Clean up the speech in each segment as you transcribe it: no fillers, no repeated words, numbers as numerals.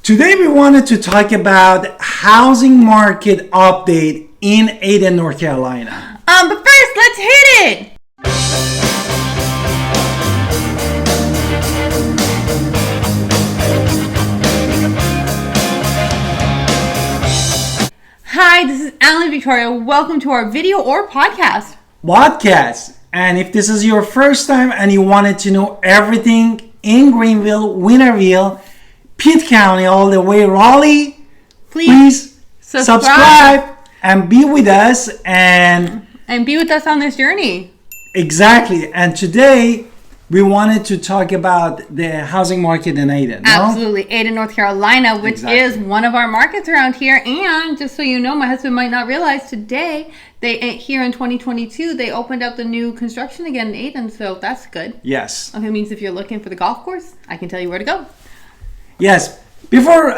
Today we wanted to talk about housing market update in Ayden, North Carolina. But first, let's hit it! Hi, this is Alan Victoria. Welcome to our video or podcast. Podcast. And if this is your first time and you wanted to know everything in Greenville, Winterville, Pitt County, all the way Raleigh, please subscribe and be with us and be with us on this journey. Exactly. And today we wanted to talk about the housing market in Ayden. Absolutely. Ayden, North Carolina, which is one of our markets around here. And just so you know, my husband might not realize today, here in 2022, they opened up the new construction again in Ayden. So that's good. Yes. Okay, it means if you're looking for the golf course, I can tell you where to go. Yes. Before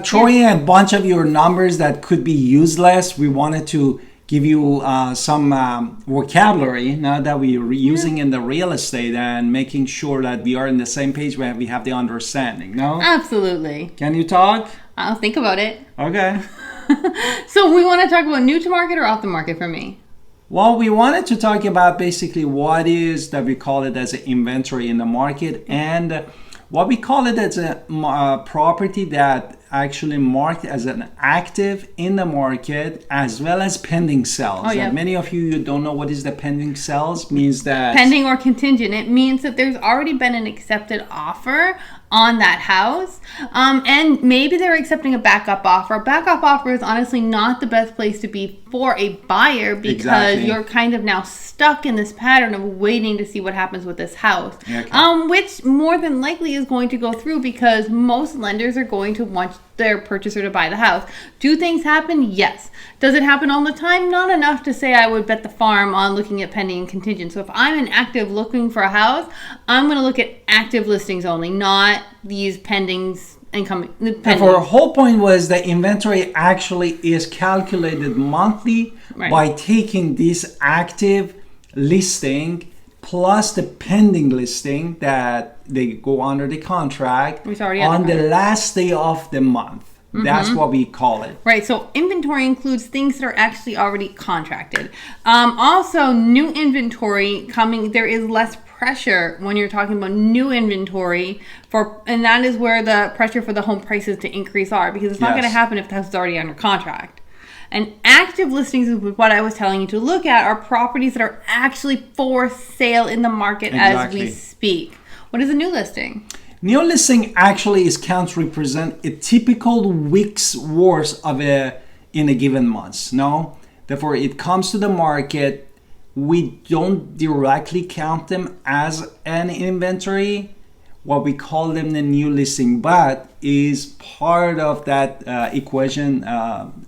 throwing a bunch of your numbers that could be useless, we wanted to give you some vocabulary now that we're using in the real estate and making sure that we are in the same page where we have the understanding, no? Absolutely. Can you talk? I'll think about it. Okay. So we want to talk about new to market or off the market for me? Well, we wanted to talk about basically what is that we call it as an inventory in the market and what we call it as a property that actually marked as an active in the market as well as pending sales. Oh, yeah. Many of you don't know what is the pending sales means that pending or contingent. It means that there's already been an accepted offer on that house, and maybe they're accepting a backup offer. A backup offer is honestly not the best place to be for a buyer because you're kind of now stuck in this pattern of waiting to see what happens with this house, which more than likely is going to go through because most lenders are going to want their purchaser to buy the house. Do things happen? Yes. Does it happen all the time? Not enough to say I would bet the farm on looking at pending and contingent. So if I'm an active looking for a house, I'm going to look at active listings only, not these pendings and coming. And for our whole point was the inventory actually is calculated monthly by taking this active listing plus the pending listing that they go under the contract on the last day of the month. Mm-hmm. That's what we call it. Right. So inventory includes things that are actually already contracted. Also, new inventory coming, there is less pressure when you're talking about new inventory and that is where the pressure for the home prices to increase are because it's not going to happen if the house is already under contract. And active listings is what I was telling you to look at are properties that are actually for sale in the market as we speak. What is a new listing? New listing actually represent a typical week's worth of in a given month. No, therefore it comes to the market. We don't directly count them as an inventory. What we call them the new listing, but is part of that equation,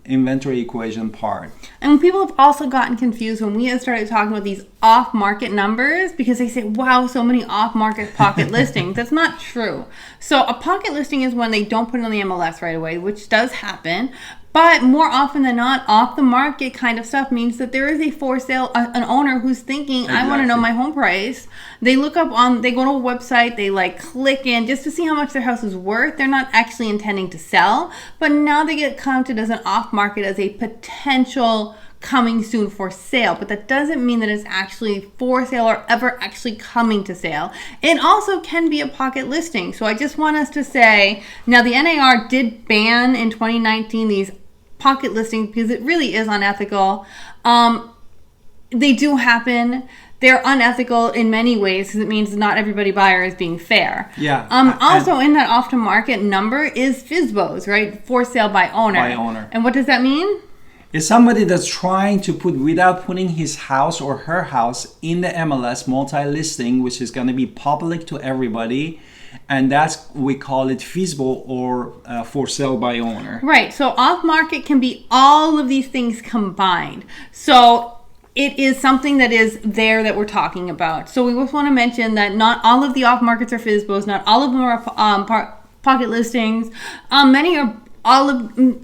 inventory equation part. And people have also gotten confused when we have started talking about these off-market numbers because they say, wow, so many off-market pocket listings. That's not true. So a pocket listing is when they don't put it on the MLS right away, which does happen. But more often than not, off the market kind of stuff means that there is a for sale, an owner who's thinking, I want to know my home price. They look up they go to a website, they click in just to see how much their house is worth. They're not actually intending to sell, but now they get counted as an off market as a potential coming soon for sale, but that doesn't mean that it's actually for sale or ever actually coming to sale. It also can be a pocket listing. So I just want us to say, now the NAR did ban in 2019 these pocket listings because it really is unethical. They do happen. They're unethical in many ways because it means not everybody buyer is being fair. Yeah. Also in that off to market number is FSBOs, right? For sale by owner. By owner. And what does that mean? Is somebody that's trying to without putting his house or her house in the MLS multi-listing, which is going to be public to everybody, and we call it FSBO or for sale by owner. Right. So off market can be all of these things combined. So it is something that is there that we're talking about. So we just want to mention that not all of the off markets are FSBOs. Not all of them are pocket listings. Many are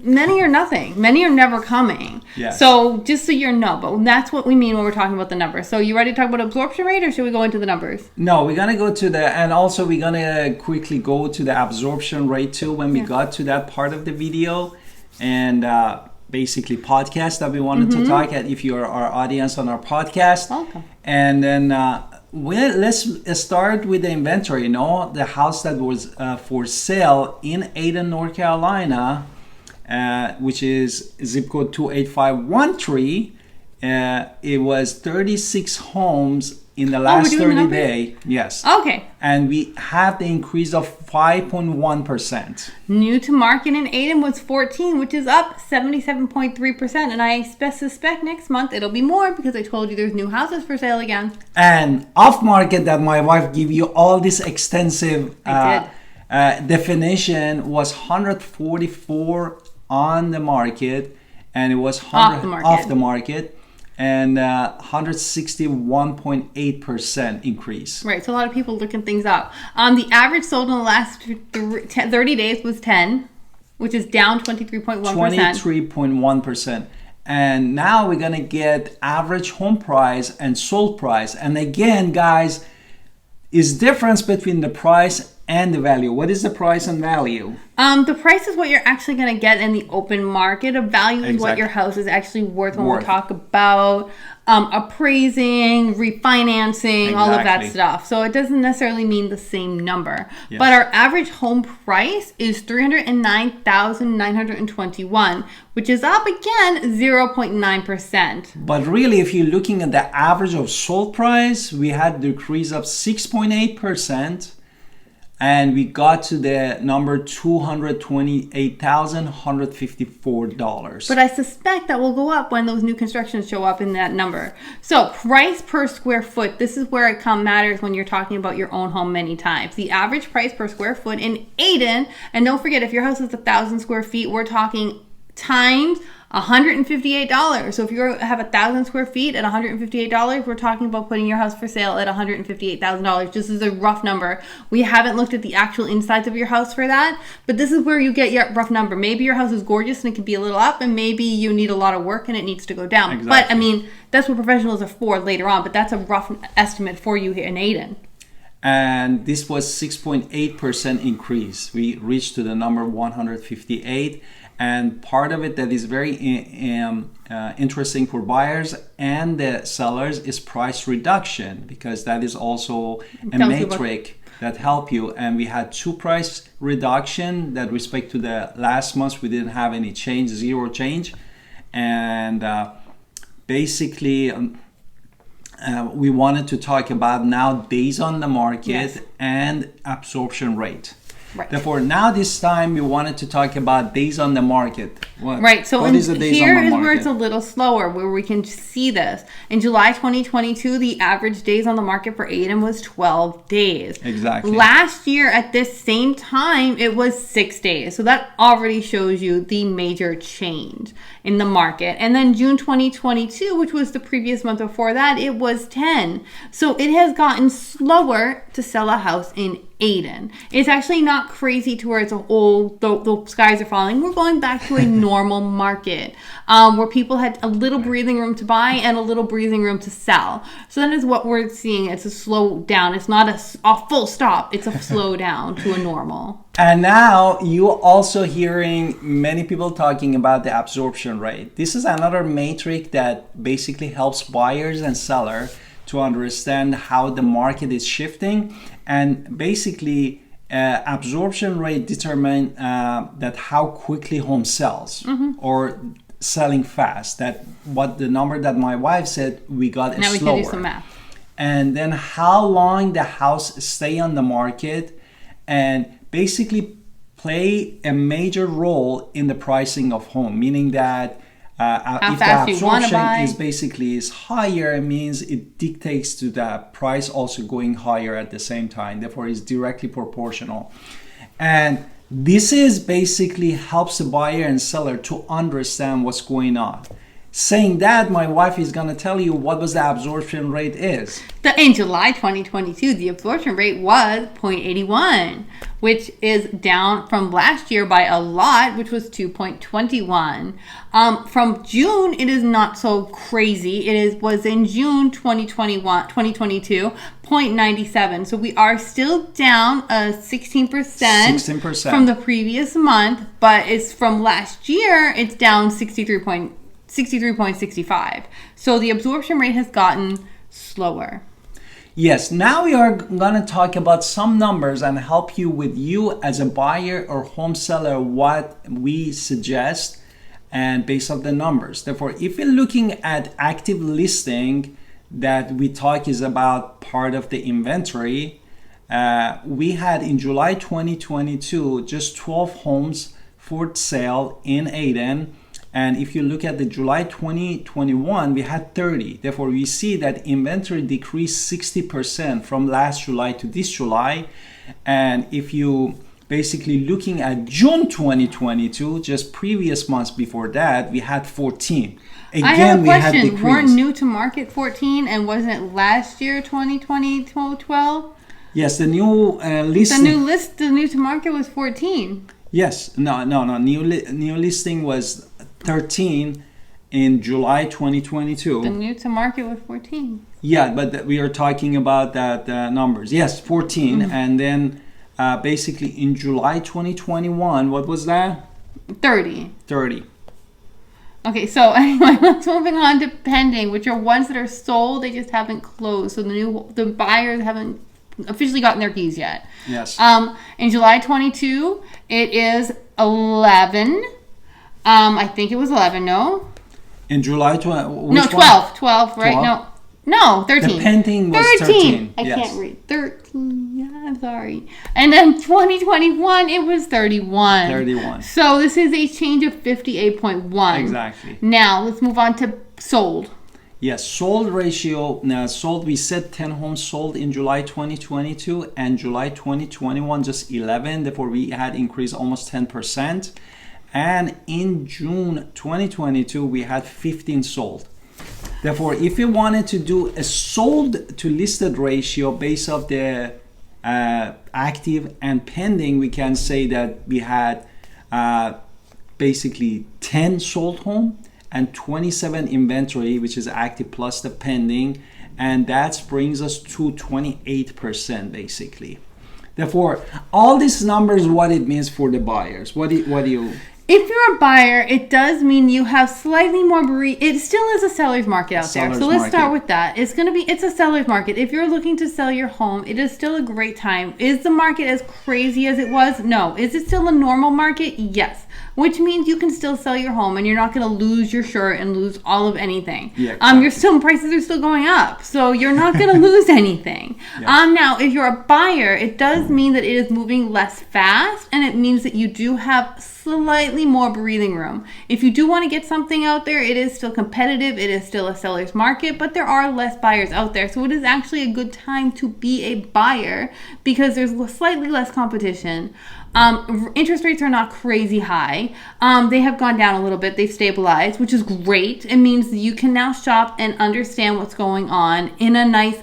many are nothing. Many are never coming. Yes. So just so you know, but that's what we mean when we're talking about the numbers. So you ready to talk about absorption rate, or should we go into the numbers? No, we're gonna go to and also we're gonna quickly go to the absorption rate too when we got to that part of the video, and basically podcast that we wanted to talk at. If you're our audience on our podcast, welcome. And then let's start with the inventory. You know, the house that was for sale in Ayden, North Carolina, which is zip code 28513. It was 36 homes in the last 30 days. Yes. Okay. And we have the increase of 5.1%. New to market in Ayden was 14, which is up 77.3%. And I suspect next month it'll be more because I told you there's new houses for sale again. And off market that my wife gave you all this extensive definition was 144 on the market, and it was 100 off the market. And 161.8% increase. Right, so a lot of people looking things up. The average sold in the last 30 days was 10, which is down 23.1%. 23.1%. And now we're gonna get average home price and sold price. And again, guys, is difference between the price and the value. What is the price and value? The price is what you're actually going to get in the open market. A value is what your house is actually worth when we talk about appraising, refinancing, all of that stuff. So it doesn't necessarily mean the same number. Yes. But our average home price is $309,921, which is up again 0.9%. But really, if you're looking at the average of sold price, we had decrease of 6.8%. And we got to the number $228,154. But I suspect that will go up when those new constructions show up in that number. So price per square foot, this is where it matters when you're talking about your own home many times. The average price per square foot in Ayden, and don't forget, if your house is 1,000 square feet, we're talking times $158. So if you have 1,000 square feet at $158, we're talking about putting your house for sale at $158,000. Just as a rough number. We haven't looked at the actual insides of your house for that, but this is where you get your rough number. Maybe your house is gorgeous and it could be a little up, and maybe you need a lot of work and it needs to go down. Exactly. But I mean, that's what professionals are for later on, but that's a rough estimate for you here in Ayden. And this was 6.8% increase. We reached to the number 158. And part of it that is very interesting for buyers and the sellers is price reduction, because that is also a metric that help you. And we had 2 price reduction that respect to the last month. We didn't have any change, 0 change. And basically we wanted to talk about now days on the market and absorption rate. Right. Therefore, now this time we wanted to talk about days on the market. Right. So here is where it's a little slower, where we can see this. In July 2022, the average days on the market for Ayden was 12 days. Exactly. Last year at this same time, it was 6 days. So that already shows you the major change in the market. And then June 2022, which was the previous month before that, it was 10. So it has gotten slower to sell a house in Ayden. It's actually not crazy to where it's the skies are falling. We're going back to a normal market where people had a little breathing room to buy and a little breathing room to sell. So that is what we're seeing. It's a slow down. It's not a full stop. It's a slow down to a normal. And now you also hearing many people talking about the absorption rate. This is another metric that basically helps buyers and sellers to understand how the market is shifting. And basically absorption rate determine that how quickly home sells or selling fast. That what the number that my wife said we got is now we slower. Can do some math. And then how long the house stay on the market, and basically play a major role in the pricing of home, meaning that if the absorption is higher, it means it dictates to the price also going higher at the same time. Therefore, it's directly proportional. And this is basically helps the buyer and seller to understand what's going on. Saying that, my wife is going to tell you what was the absorption rate is. In July 2022, the absorption rate was 0.81, which is down from last year by a lot, which was 2.21. From June, it is not so crazy. Was in June 2022, 0.97. So we are still down 16% from the previous month, but it's from last year, it's down 63.65. So the absorption rate has gotten slower. Yes, now we are going to talk about some numbers and help you as a buyer or home seller what we suggest and based on the numbers. Therefore, if you're looking at active listing that we talk is about part of the inventory, we had in July 2022 just 12 homes for sale in Ayden. And if you look at the July 2021, we had 30. Therefore, we see that inventory decreased 60% from last July to this July. And if you basically looking at June 2022, just previous months before that, we had 14. Again, I have a we had question. decreased. Weren't new to market 14, and wasn't it last year 2020, 12? Yes, the new listing. The new to market was 14. Yes, no. New listing was 13 in July 2022. The new to market was 14. Yeah, but we are talking about that numbers. Yes, 14. Mm-hmm. And then basically in July 2021, what was that? 30. Okay, so anyway, let's moving on to pending, which are ones that are sold, they just haven't closed. So the buyers haven't officially gotten their keys yet. Yes. In July 22, it is 11. I think it was 11, no? In July 12, right? 12? No, 13. The pending was 13. I can't read. 13, yeah, I'm sorry. And then 2021, it was 31. So this is a change of 58.1. Exactly. Now, let's move on to sold. Yes, sold ratio. Now, we said 10 homes sold in July 2022 and July 2021, just 11. Therefore, we had increased almost 10%. And in June 2022, we had 15 sold. Therefore, if you wanted to do a sold to listed ratio based off the active and pending, we can say that we had basically 10 sold home and 27 inventory, which is active plus the pending, and that brings us to 28% basically. Therefore, all these numbers, what it means for the buyers. What do you? If you're a buyer, it does mean you have slightly more it still is a seller's market out there. So let's start with that. It's a seller's market. If you're looking to sell your home, it is still a great time. Is the market as crazy as it was? No. Is it still a normal market? Yes. Which means you can still sell your home and you're not going to lose your shirt and lose all of anything. Yeah, exactly. Prices are still going up, so you're not going to lose anything. Yeah. Now, if you're a buyer, it does mean that it is moving less fast, and it means that you do have slightly more breathing room. If you do want to get something out there, it is still competitive. It is still a seller's market, but there are less buyers out there, so it is actually a good time to be a buyer because there's slightly less competition. Interest rates are not crazy high. They have gone down a little bit. They've stabilized, which is great. It means that you can now shop and understand what's going on in a nice,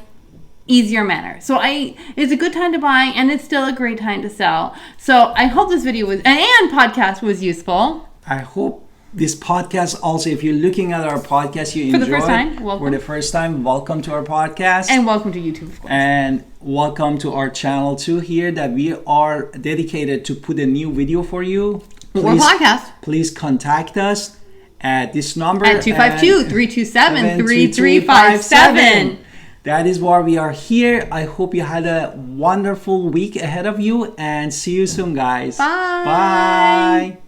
easier manner. So it's a good time to buy, and it's still a great time to sell. So I hope this video and podcast was useful. I hope this podcast also, if you're looking at our podcast, you enjoy for the first time, welcome. For the first time, welcome to our podcast. And welcome to YouTube, of course. And welcome to our channel too here that we are dedicated to put a new video for you. Or podcast. Please contact us at this number. At 252-327-3357. That is why we are here. I hope you had a wonderful week ahead of you and see you soon, guys. Bye. Bye.